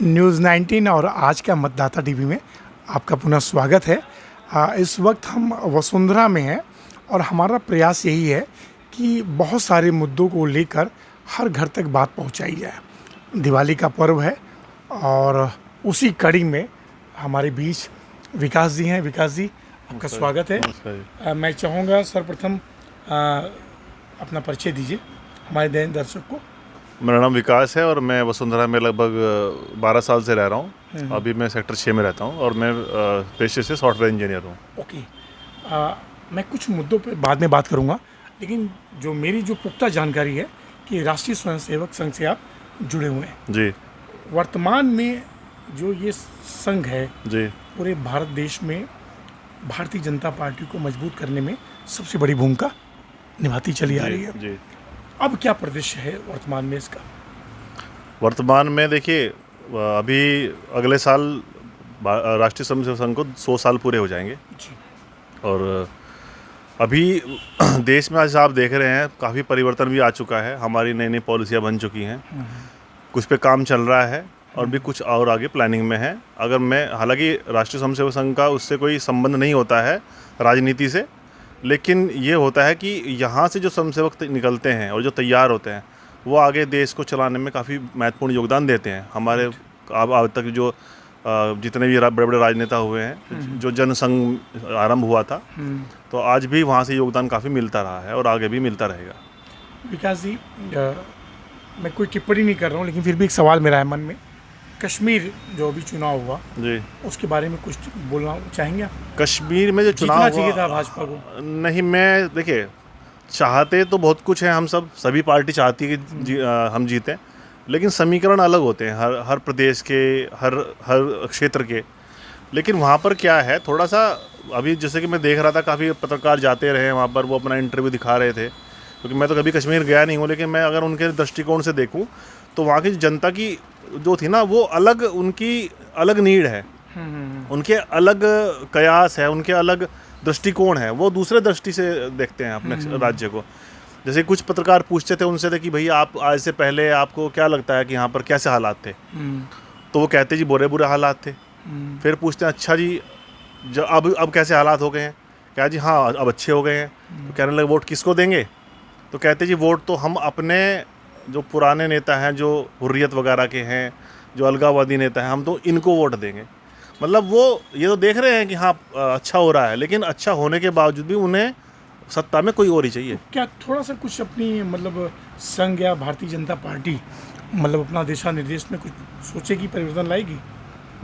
News 19 और आज का मतदाता टीवी में आपका पुनः स्वागत है। इस वक्त हम वसुंधरा में हैं और हमारा प्रयास यही है कि बहुत सारे मुद्दों को लेकर हर घर तक बात पहुंचाई जाए। दिवाली का पर्व है और उसी कड़ी में हमारे बीच विकास जी हैं। विकास जी, आपका स्वागत है। मैं चाहूँगा सर्वप्रथम अपना परिचय दीजिए हमारे दर्शक को। मेरा नाम विकास है और मैं वसुंधरा में लगभग 12 साल से रह रहा हूँ। अभी मैं सेक्टर 6 में रहता हूँ और मैं पेशे से सॉफ्टवेयर इंजीनियर हूँ। ओके, मैं कुछ मुद्दों पे बाद में बात करूँगा, लेकिन जो मेरी जो पुख्ता जानकारी है कि राष्ट्रीय स्वयंसेवक संघ से आप जुड़े हुए हैं जी। वर्तमान में जो ये संघ है जी। पूरे भारत देश में भारतीय जनता पार्टी को मजबूत करने में सबसे बड़ी भूमिका निभाती चली आ रही है जी। अब क्या परिदृश्य है वर्तमान में इसका? वर्तमान में देखिए, अभी अगले साल राष्ट्रीय स्वयंसेवक संघ को 100 साल पूरे हो जाएंगे जी। और अभी देश में आज आप देख रहे हैं काफ़ी परिवर्तन भी आ चुका है। हमारी नई नई पॉलिसियाँ बन चुकी हैं, कुछ पे काम चल रहा है और भी कुछ और आगे प्लानिंग में है। अगर मैं, हालांकि राष्ट्रीय स्वयंसेवक संघ का उससे कोई संबंध नहीं होता है राजनीति से, लेकिन ये होता है कि यहाँ से जो स्वयंसेवक निकलते हैं और जो तैयार होते हैं वो आगे देश को चलाने में काफ़ी महत्वपूर्ण योगदान देते हैं। हमारे अब तक जो जितने भी बड़े बड़े राजनेता हुए हैं, जो जनसंघ आरंभ हुआ था, तो आज भी वहाँ से योगदान काफ़ी मिलता रहा है और आगे भी मिलता रहेगा। विकास जी, मैं कोई टिप्पणी नहीं कर रहा हूँ, लेकिन फिर भी एक सवाल मेरा है मन में। कश्मीर जो अभी चुनाव हुआ जी, उसके बारे में कुछ बोलना चाहेंगे आप? कश्मीर में जो चुनाव चाहिए था भाजपा को? नहीं, मैं देखिए, चाहते तो बहुत कुछ है, हम सभी पार्टी चाहती है कि हम जीतें, लेकिन समीकरण अलग होते हैं हर प्रदेश के, हर क्षेत्र के। लेकिन वहाँ पर क्या है, थोड़ा सा अभी जैसे कि मैं देख रहा था, काफ़ी पत्रकार जाते रहे वहाँ पर, वो अपना इंटरव्यू दिखा रहे थे, क्योंकि मैं तो कभी कश्मीर गया नहीं हूँ, लेकिन मैं अगर उनके दृष्टिकोण से देखूँ तो वहाँ की जनता की जो थी ना, वो अलग, उनकी अलग नीड है, उनके अलग कयास है, उनके अलग दृष्टिकोण है, वो दूसरे दृष्टि से देखते हैं अपने राज्य को। जैसे कुछ पत्रकार पूछते थे उनसे कि भैया आप आज से पहले आपको क्या लगता है कि यहाँ पर कैसे हालात थे, तो वो कहते जी बुरे हालात थे। फिर पूछते हैं अच्छा जी जो अब कैसे हालात हो गए हैं, क्या जी हाँ अब अच्छे हो गए हैं। तो कहने लगे वोट किसको देंगे, तो कहते जी वोट तो हम अपने जो पुराने नेता हैं, जो हुर्रियत वगैरह के हैं, जो अलगाववादी नेता हैं, हम तो इनको वोट देंगे। मतलब वो ये तो देख रहे हैं कि हाँ अच्छा हो रहा है, लेकिन अच्छा होने के बावजूद भी उन्हें सत्ता में कोई और ही चाहिए। तो क्या थोड़ा सा कुछ अपनी मतलब संघ या भारतीय जनता पार्टी मतलब अपना दिशा निर्देश में कुछ सोचेगी, परिवर्तन लाएगी?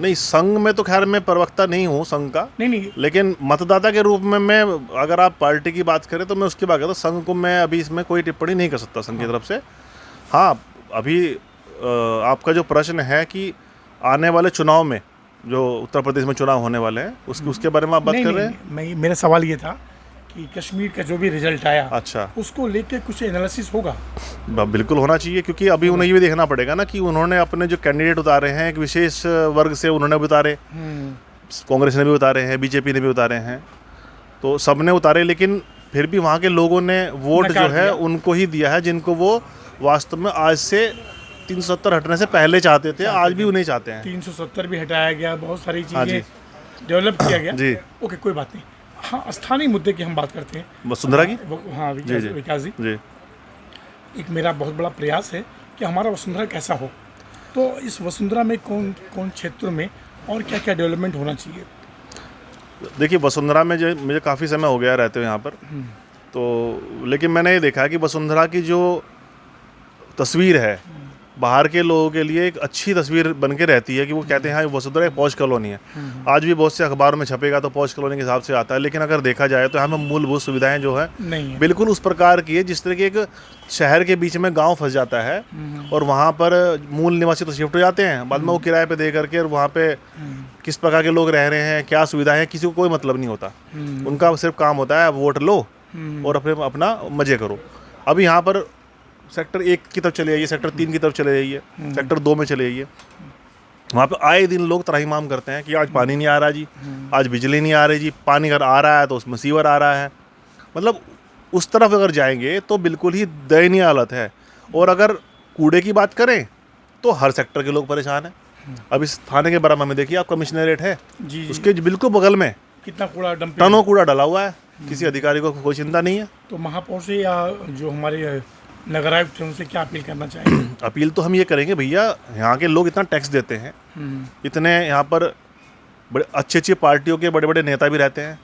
नहीं, संघ में तो खैर मैं प्रवक्ता नहीं हूँ संघ का, नहीं, लेकिन मतदाता के रूप में मैं, अगर आप पार्टी की बात करें तो मैं उसकी बात करता हूँ। संघ को मैं अभी इसमें कोई टिप्पणी नहीं कर सकता संघ की तरफ से। हाँ, अभी आपका जो प्रश्न है कि आने वाले चुनाव में जो उत्तर प्रदेश में चुनाव होने वाले हैं उसके बारे में आप बात कर रहे हैं? मेरा सवाल ये था कि कश्मीर का जो भी रिजल्ट आया, अच्छा, उसको लेके कुछ एनालिसिस होगा? बिल्कुल होना चाहिए, क्योंकि अभी उन्हें ये भी देखना पड़ेगा ना कि उन्होंने अपने जो कैंडिडेट उतारे हैं एक विशेष वर्ग से उन्होंने भी उतारे, कांग्रेस ने भी उतारे हैं, बीजेपी ने भी उतारे हैं, तो सब ने उतारे, लेकिन फिर भी वहाँ के लोगों ने वोट जो है उनको ही दिया है जिनको वो वास्तव में आज से 370 हटने से पहले चाहते थे, आज भी उन्हें चाहते हैं। 370 भी हटाया गया, बहुत सारी चीज़ें डेवलप किया गया जी। ओके, कोई बात नहीं। हाँ, स्थानीय मुद्दे की हम बात करते हैं, वसुंधरा की। हाँ विकास जी, एक मेरा बहुत बड़ा प्रयास है कि हमारा वसुंधरा कैसा हो। तो इस वसुंधरा में कौन कौन क्षेत्रों में और क्या क्या डेवलपमेंट होना चाहिए? देखिए, वसुंधरा में जो मुझे काफ़ी समय हो गया रहते हुए यहाँ पर, तो लेकिन मैंने ये देखा कि वसुंधरा की जो तस्वीर है बाहर के लोगों के लिए एक अच्छी तस्वीर बन के रहती है कि वो कहते हैं हाँ वसुंधरा एक पॉश कॉलोनी है। आज भी बहुत से अखबारों में छपेगा तो पॉश कॉलोनी के हिसाब से आता है, लेकिन अगर देखा जाए तो यहाँ में मूलभूत सुविधाएं जो है नहीं है, बिल्कुल उस प्रकार की है जिस तरह की एक शहर के बीच में गांव फंस जाता है और वहाँ पर मूल निवासी तो शिफ्ट हो जाते हैं, बाद में वो किराए पे दे करके, और वहाँ पे किस प्रकार के लोग रह रहे हैं, क्या सुविधाएं हैं, किसी को कोई मतलब नहीं होता। उनका सिर्फ काम होता है वोट लो और अपना मजे करो। अभी यहाँ पर सेक्टर 1 की तरफ चले जाइए, सेक्टर 3 की तरफ चले जाइए, सेक्टर 2 में चले जाइए, वहाँ पे आए दिन लोग त्राहिमाम करते हैं कि आज पानी नहीं आ रहा जी, आज बिजली नहीं आ रही जी, पानी अगर आ रहा है तो उसमें सीवर आ रहा है। मतलब उस तरफ अगर जाएंगे तो बिल्कुल ही दयनीय हालत है। और अगर कूड़े की बात करें तो हर सेक्टर के लोग परेशान हैं। अब इस थाने के बराबर में देखिए आप कमिश्नरेट है, जी जी। उसके बिल्कुल बगल में कितना कूड़ा डंपिंग, टनों कूड़ा डला हुआ है, किसी अधिकारी को कोई चिंता नहीं है। तो महापौर से या जो हमारे नगर आयुक्त हैं उनसे क्या अपील करना चाहेंगे? अपील तो हम ये करेंगे भैया, यहाँ के लोग इतना टैक्स देते हैं, इतने यहाँ पर बड़े अच्छी अच्छी पार्टियों के बड़े बड़े नेता भी रहते हैं,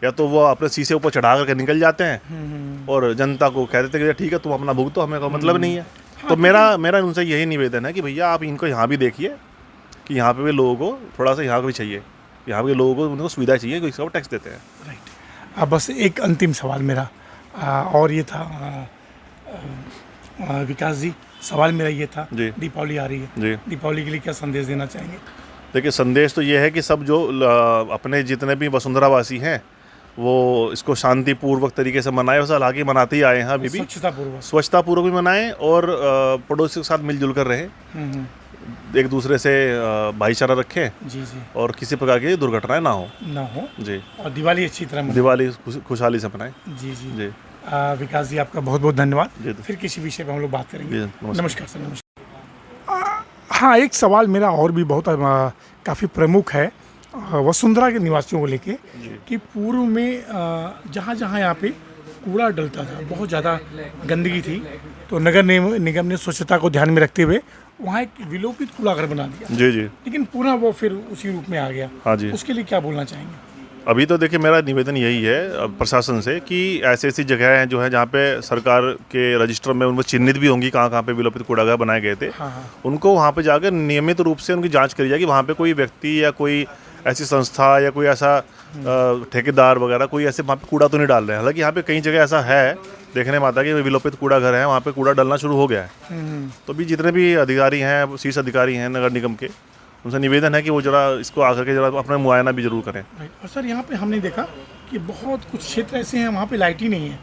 या तो वो अपने शीशे ऊपर चढ़ा करके निकल जाते हैं और जनता को कह देते हैं कि ठीक है तुम अपना भुगतो, हमें कोई मतलब नहीं है। तो मेरा उनसे यही निवेदन है कि भैया आप इनको यहाँ भी देखिए कि यहाँ पे भी लोगों को थोड़ा सा यहाँ को भी चाहिए, यहाँ पे लोगों को उनको सुविधा चाहिए कि इसका टैक्स देते हैं। राइट। अब बस एक अंतिम सवाल मेरा और ये था विकास जी, सवाल मेरा ये था, जी। दीपावली आ रही है जी। दीपावली के लिए क्या संदेश देना चाहेंगे? देखिए संदेश तो ये है कि सब जो अपने जितने भी वसुंधरा वासी हैं वो इसको शांतिपूर्वक तरीके से मनाएं, वैसे हालांकि मनाते ही आए हैं अभी भी, स्वच्छता पूर्वक भी मनाएं और पड़ोसियों के साथ मिलजुल कर रहें, एक दूसरे से भाईचारा रखें जी जी, और किसी प्रकार की दुर्घटनाएं ना हो जी, और दिवाली अच्छी तरह मनाएं। दिवाली खुशहाली से मनाएं। जी जी जी। विकास जी आपका बहुत बहुत धन्यवाद। जी। फिर किसी विषय पर हम लोग बात करेंगे। नमस्कार। नमस्कार सर। नमस्कार। हाँ, एक सवाल मेरा और भी बहुत काफ़ी प्रमुख है वसुंधरा के निवासियों को लेके कि पूर्व में जहाँ जहाँ यहाँ पे कूड़ा डलता था, बहुत ज़्यादा गंदगी थी, तो नगर निगम ने स्वच्छता को ध्यान में रखते हुए वहाँ एक विलोपित कूड़ाघर बना दिया। जी जी। लेकिन पुनः वो फिर उसी रूप में आ गया। हाँ जी। उसके लिए क्या बोलना चाहेंगे? अभी तो देखिए मेरा निवेदन यही है प्रशासन से कि ऐसी ऐसी जगह हैं जो है जहाँ पे सरकार के रजिस्टर में उनको चिन्हित भी होंगी कहाँ कहाँ पे विलोपित कूड़ाघर बनाए गए थे। हाँ। उनको वहाँ पे जाकर नियमित रूप से उनकी जांच करी जाएगी, वहाँ पे कोई व्यक्ति या कोई ऐसी संस्था या कोई ऐसा ठेकेदार वगैरह कोई ऐसे वहाँ पे कूड़ा तो नहीं डाल रहे हैं। हालांकि यहाँ पे कई जगह ऐसा है देखने में आता है कि विलोपित कूड़ा घर है, वहाँ पे कूड़ा डलना शुरू हो गया है। तो भी जितने भी अधिकारी हैं, शीर्ष अधिकारी हैं नगर निगम के, उनसे निवेदन है कि वो जरा इसको आकर के जरा अपना मुआयना भी जरूर करें। और सर यहाँ पे हमने देखा कि बहुत कुछ क्षेत्र ऐसे हैं वहाँ पे लाइट ही नहीं है,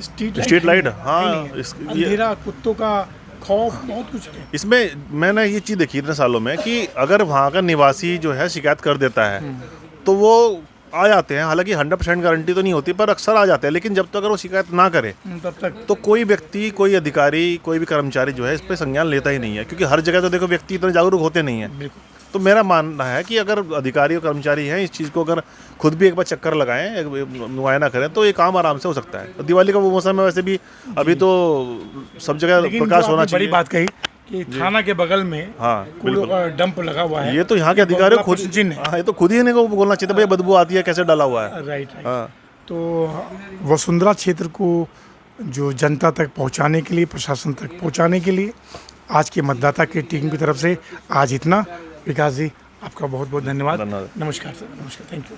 स्ट्रीट लाइट। हाँ, अंधेरा, कुत्तों का खौफ, बहुत कुछ है इसमें। मैंने ये चीज़ देखी इतने सालों में कि अगर वहाँ का निवासी जो है शिकायत कर देता है तो वो आ जाते हैं, हालांकि 100% गारंटी तो नहीं होती पर अक्सर आ जाते हैं, लेकिन जब तक अगर वो शिकायत ना करे तब तक तो कोई व्यक्ति, कोई अधिकारी, कोई भी कर्मचारी जो है इस पर संज्ञान लेता ही नहीं है, क्योंकि हर जगह तो देखो व्यक्ति इतने जागरूक होते नहीं है। तो मेरा मानना है कि अगर अधिकारी और कर्मचारी हैं इस चीज़ को अगर खुद भी एक बार चक्कर लगाएं, एक मुआयना करें तो ये काम आराम से हो सकता है। दिवाली का वो मौसम है, वैसे भी अभी तो सब जगह प्रकाश होना चाहिए। बड़ी बात कही कि थाना के बगल में हाँ कूड़ों का डंप लगा हुआ है, ये तो यहाँ के अधिकारी खुद हाँ, ये तो खुद ही इन्हें को बोलना चाहिए भैया बदबू आती है, कैसे डाला हुआ है। राइट। हाँ। तो वसुंधरा क्षेत्र को जो जनता तक पहुँचाने के लिए, प्रशासन तक पहुँचाने के लिए आज के मतदाता की टीम की तरफ से आज इतना। विकास जी आपका बहुत बहुत धन्यवाद। नमस्कार सर। नमस्कार। Thank you.